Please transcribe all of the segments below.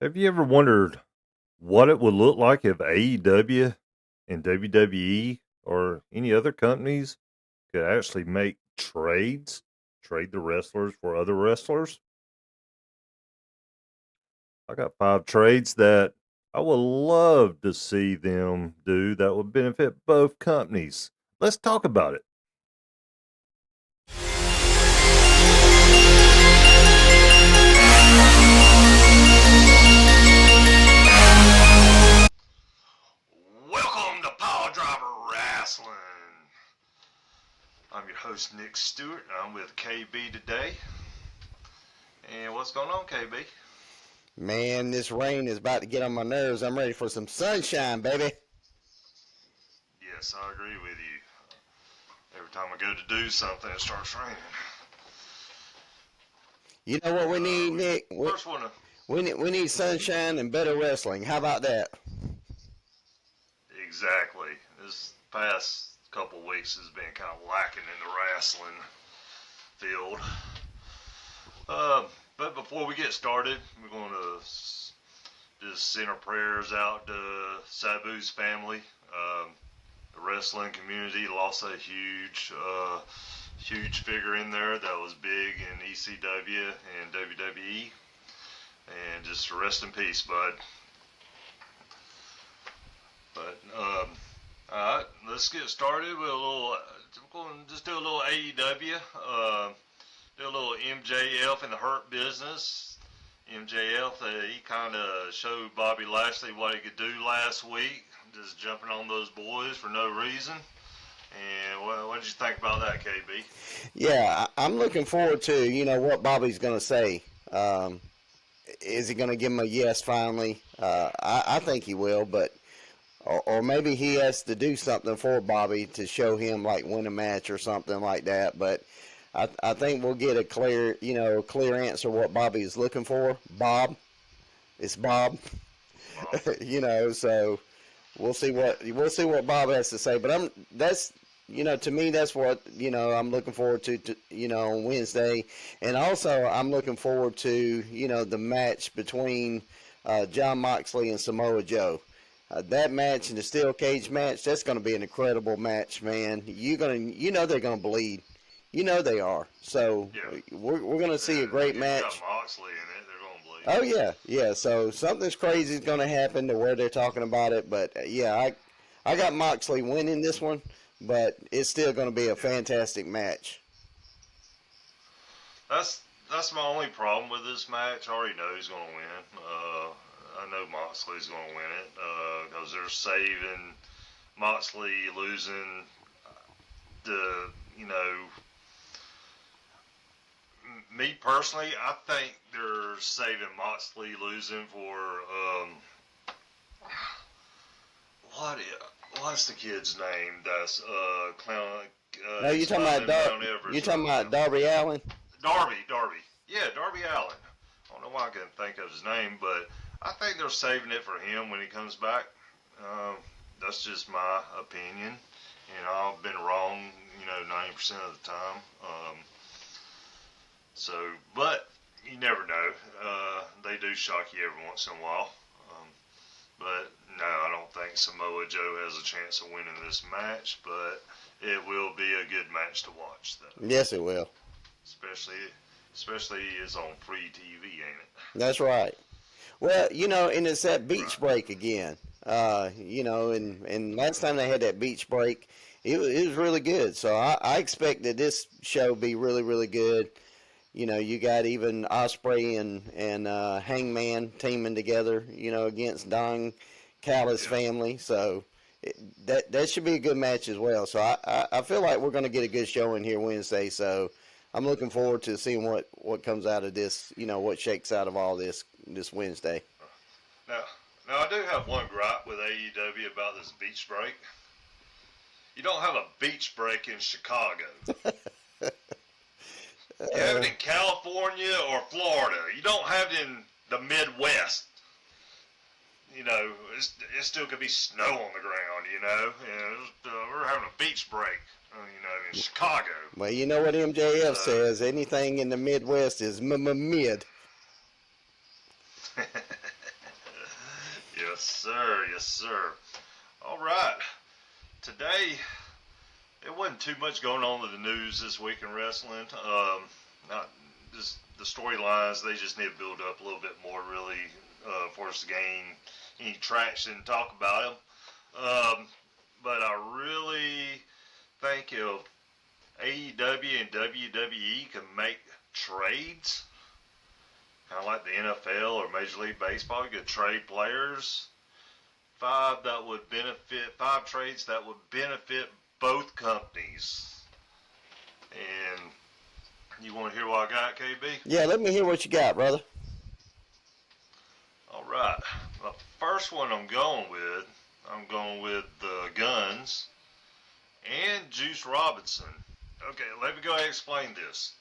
Have you ever wondered what it would look like if AEW and WWE or any other companies could actually make trade the wrestlers for other wrestlers? I got 5 trades that I would love to see them do that would benefit both companies. Let's talk about it. Welcome to Power Driver Wrestling. I'm your host, Nick Stewart. I'm with KB today. And what's going on, KB? Man, this rain is about to get on my nerves. I'm ready for some sunshine, baby. Yes, I agree with you. Every time I go to do something, it starts raining. You know what we need, Nick? First one. We need sunshine and better wrestling. How about that? Exactly. This past couple weeks has been kind of lacking in the wrestling field. But before we get started, we're going to just send our prayers out to Sabu's family. The wrestling community lost a huge figure in there that was big in ECW and WWE. And just rest in peace, bud. But alright, let's get started with a little. We're going to just do a little AEW. Do a little MJF in the Hurt Business. MJF, he kind of showed Bobby Lashley what he could do last week, just jumping on those boys for no reason. And what did you think about that, KB? Yeah, I'm looking forward to, what Bobby's going to say. Is he going to give him a yes finally? I think he will, but or maybe he has to do something for Bobby to show him, like win a match or something like that. But I think we'll get a clear answer what Bobby is looking for. Bob, it's Bob. So we'll see what Bob has to say. But to me, that's what I'm looking forward to on Wednesday, and also I'm looking forward to the match between John Moxley and Samoa Joe. That match and the steel cage match, that's going to be an incredible match, man. They're going to bleed. They are. So Yeah. we're going to see a great match. Got Moxley in it, they're going to bleed. Oh yeah. So something's crazy is going to happen to where they're talking about it. But I got Moxley winning this one, but it's still going to be a fantastic match. That's my only problem with this match. I already know he's going to win. I know Moxley's going to win it because they're saving Moxley losing me personally, I think they're saving Moxley losing for what's the kid's name? That's clown. No, you talking about Darby Allin? Darby. Yeah, Darby Allin. I don't know why I couldn't think of his name, but I think they're saving it for him when he comes back. That's just my opinion, and I've been wrong, 90% of the time. But you never know. They do shock you every once in a while. But no, I don't think Samoa Joe has a chance of winning this match, but it will be a good match to watch, though. Yes, it will. Especially it's on free TV, ain't it? That's right. Well, and it's that beach break again. And last time they had that beach break, it was really good. So I expect that this show will be really, really good. You got even Osprey and Hangman teaming together, against Don Callis' family. So that should be a good match as well. So I feel like we're going to get a good showing here Wednesday. So I'm looking forward to seeing what comes out of this, what shakes out of all this Wednesday. Now I do have one gripe with AEW about this beach break. You don't have a beach break in Chicago. You have it in California or Florida. You don't have it in the Midwest. It still could be snow on the ground, we're having a beach break, in Chicago. Well, you know what MJF says, anything in the Midwest is mid. sir. Yes, sir. All right. Today, there wasn't too much going on in the news this week in wrestling. Not just the storylines. They just need to build up a little bit more, really, for us to gain any traction and talk about them. But I really think if AEW and WWE can make trades, kind of like the NFL or Major League Baseball, you could trade players. Five trades that would benefit both companies. And you want to hear what I got, KB? Yeah, let me hear what you got, brother. All right. The first one I'm going with the Guns and Juice Robinson. Okay, let me go ahead and explain this.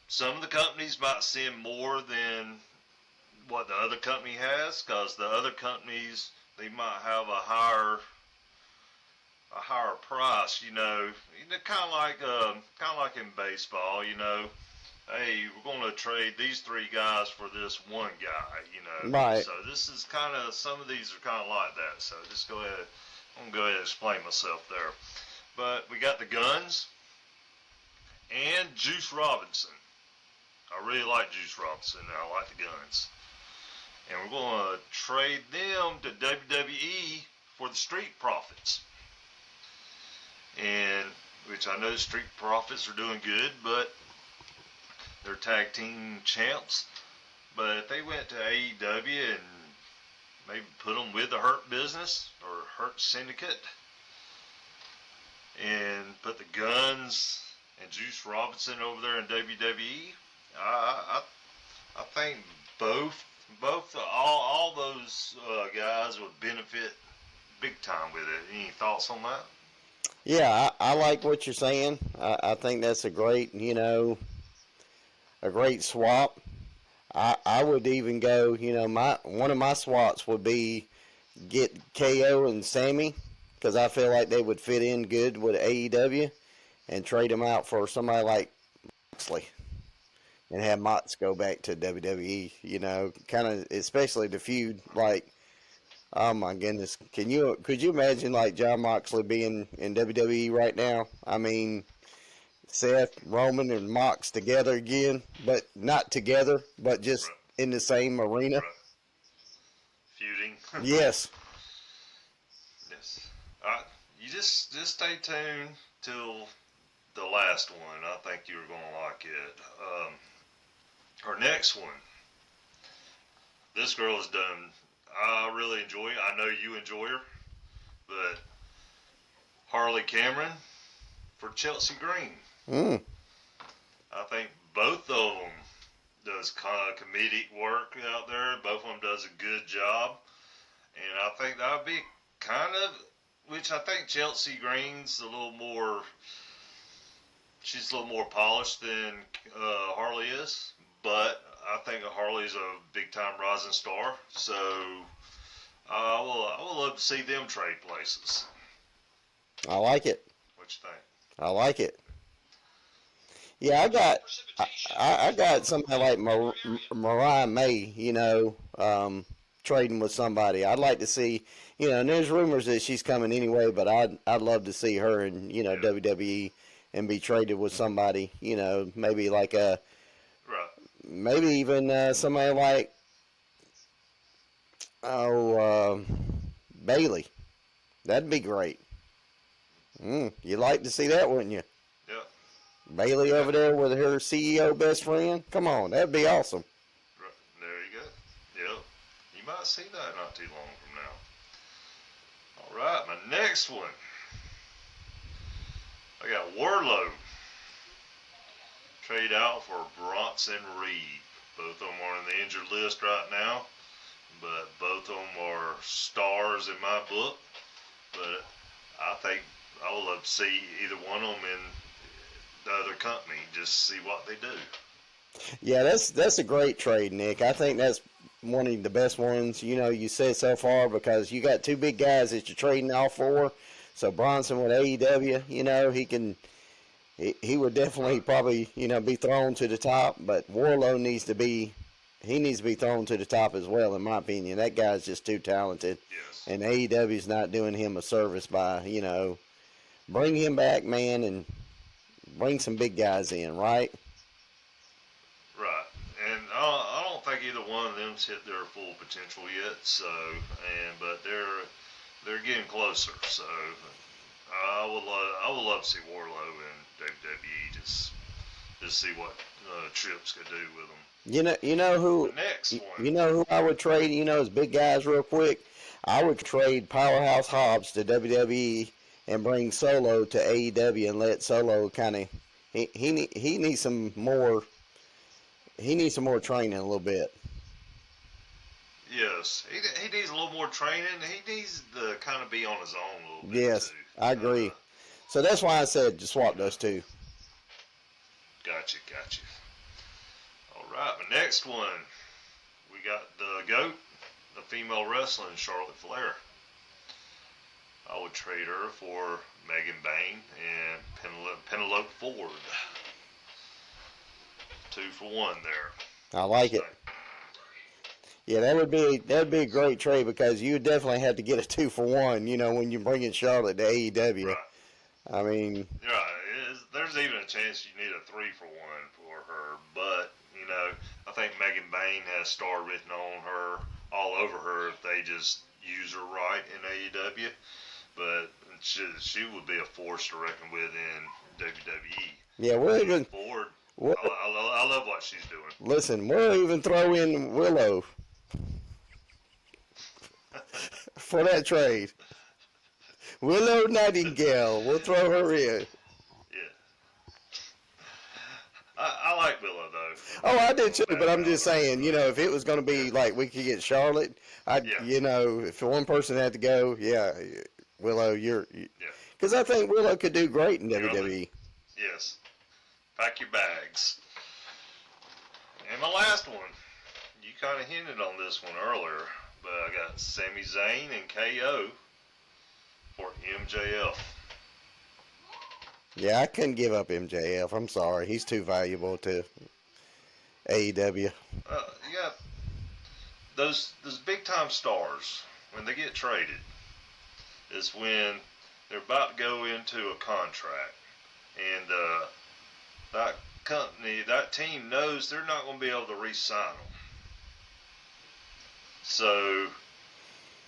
Some of the companies might send more than what the other company has, because the other companies, they might have a higher price, kind of like in baseball, hey, we're going to trade these three guys for this one guy, Right. So this is kind of, some of these are kind of like that. So just I'm going to go ahead and explain myself there. But we got the Guns and Juice Robinson. I really like Juice Robinson, and I like the Guns. And we're going to trade them to WWE for the Street Profits. And, which I know the Street Profits are doing good, but they're tag team champs. But if they went to AEW and maybe put them with the Hurt Business or Hurt Syndicate and put the Guns and Juice Robinson over there in WWE, I think all those guys would benefit big time with it. Any thoughts on that? Yeah, I like what you're saying. I think that's a great, a great swap. I would even go, one of my swaps would be get KO and Sammy, because I feel like they would fit in good with AEW, and trade them out for somebody like Moxley and have Mox go back to WWE, kind of, especially the feud, like, oh my goodness, could you imagine like John Moxley being in WWE right now? I mean, Seth, Roman, and Mox together again, but not together, but just Right. in the same arena. Right. Feuding. Yes. Yes. You just stay tuned till the last one. I think you're going to like it. Our next one. This girl has done. I really enjoy it. I know you enjoy her, but Harley Cameron for Chelsea Green. I think both of them does kind of comedic work out there. Both of them does a good job, and I think that would be kind of, which I think Chelsea Green's a little more. She's a little more polished than Harley is, but I think Harley's a big time rising star. So I will love to see them trade places. I like it. What you think? I like it. Yeah, I got somebody like Mariah May, trading with somebody. I'd like to see, and there's rumors that she's coming anyway, but I'd love to see her in, WWE and be traded with somebody, maybe like Right. maybe even somebody like, Bailey. That'd be great. You'd like to see that, wouldn't you? Yeah. Bailey over there with her CEO best friend. Come on, that'd be awesome. Right. There you go. Yeah. You might see that not too long from now. All right. My next one. I got Warlow. Trade out for Bronson Reed. Both of them are on the injured list right now, but both of them are stars in my book. But I think I would love to see either one of them in the other company, just see what they do. Yeah, that's a great trade, Nick. I think that's one of the best ones, you said so far, because you got two big guys that you're trading all for. So Bronson with AEW, he would definitely probably, be thrown to the top, but Warlow needs to be he needs to be thrown to the top as well, in my opinion. That guy's just too talented, Yes. and AEW's not doing him a service by bring him back, man, and bring some big guys in, right? Right. And I don't think either one of them's hit their full potential yet. So, but they're getting closer. So, I would love to see Warlow in WWE. Just see what Trips could do with them. You know who The next one. you know who I would trade. As big guys, real quick. I would trade Powerhouse Hobbs to WWE and bring Solo to AEW and let Solo kind of he needs some more. He needs some more training a little bit. Yes, he needs a little more training. He needs to kind of be on his own a little bit Yes, too. I agree. So that's why I said to swap those two. Gotcha. All right, the next one, we got the GOAT, the female wrestling, Charlotte Flair. I would trade her for Megan Bain and Penelope Ford. 2 for 1 there. I like it. Yeah, that'd be a great trade because you definitely have to get a 2-for-1. When you bring in Charlotte to AEW. Right. I mean, there's even a chance you need a 3 for 1 for her, but I think Megan Bain has star written on her all over her if they just use her right in AEW. But she would be a force to reckon with in WWE. Yeah, we're even Ford. I love what she's doing. Listen, we'll even throw in Willow for that trade. Willow Nightingale, we'll throw her in. Yeah. I like Willow though. Oh, I did too, but I'm just saying, if it was going to be like we could get Charlotte, if one person had to go, Willow, because I think Willow could do great in WWE. Yes. Pack your bags. And my last one, you kind of hinted on this one earlier, but I got Sami Zayn and KO for MJF. Yeah, I couldn't give up MJF. I'm sorry. He's too valuable to AEW. Yeah, those big time stars, when they get traded, is when they're about to go into a contract. And that company, that team knows they're not going to be able to re-sign them. So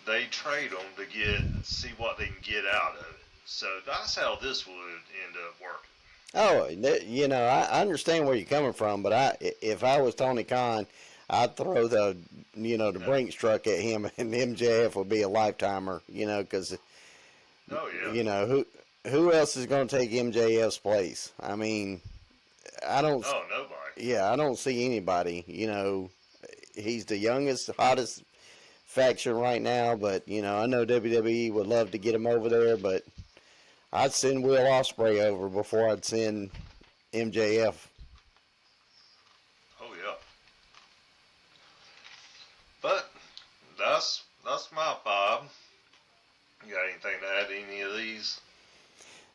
they trade them to see what they can get out of it. So that's how this would end up working. Oh, I understand where you're coming from, but if I was Tony Khan, I'd throw the Brinks truck at him, and MJF would be a lifetimer, because, who else is going to take MJF's place? I mean, I don't. Oh, nobody. Yeah, I don't see anybody. He's the youngest, hottest faction right now, but I know WWE would love to get him over there, but I'd send Will Ospreay over before I'd send MJF. Oh yeah. But that's my 5. You got anything to add to any of these?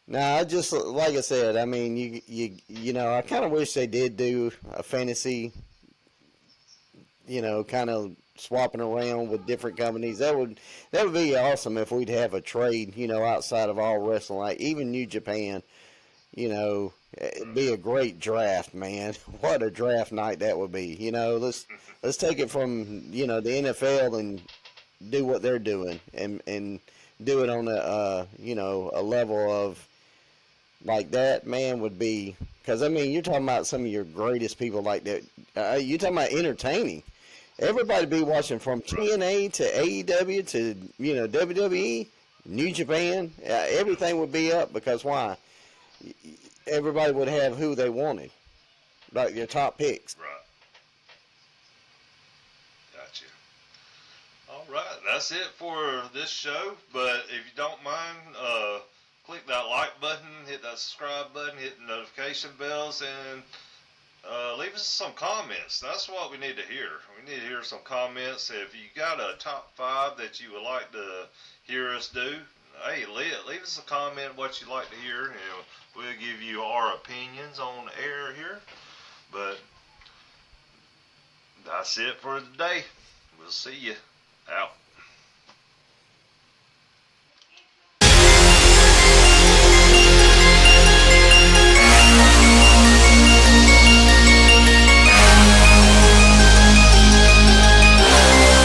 Nah, just like I said, I mean, I kind of wish they did do a fantasy, kind of swapping around with different companies. That would be awesome if we'd have a trade, outside of all wrestling, like even New Japan. It'd be a great draft, man. What a draft night that would be. Let's take it from the NFL and do what they're doing and do it on a level of like that, man, would be, because I mean, you're talking about some of your greatest people like that. You're talking about entertaining. Everybody be watching from TNA to AEW to WWE, New Japan. Everything would be up because why? Everybody would have who they wanted, like their top picks. Right. Gotcha. All right, that's it for this show. But if you don't mind, click that like button, hit that subscribe button, hit the notification bells, and leave us some comments. That's what we need to hear. We need to hear some comments. If you got a top 5 that you would like to hear us do, hey, leave us a comment what you'd like to hear, and we'll give you our opinions on air here. But that's it for today. We'll see you. Out.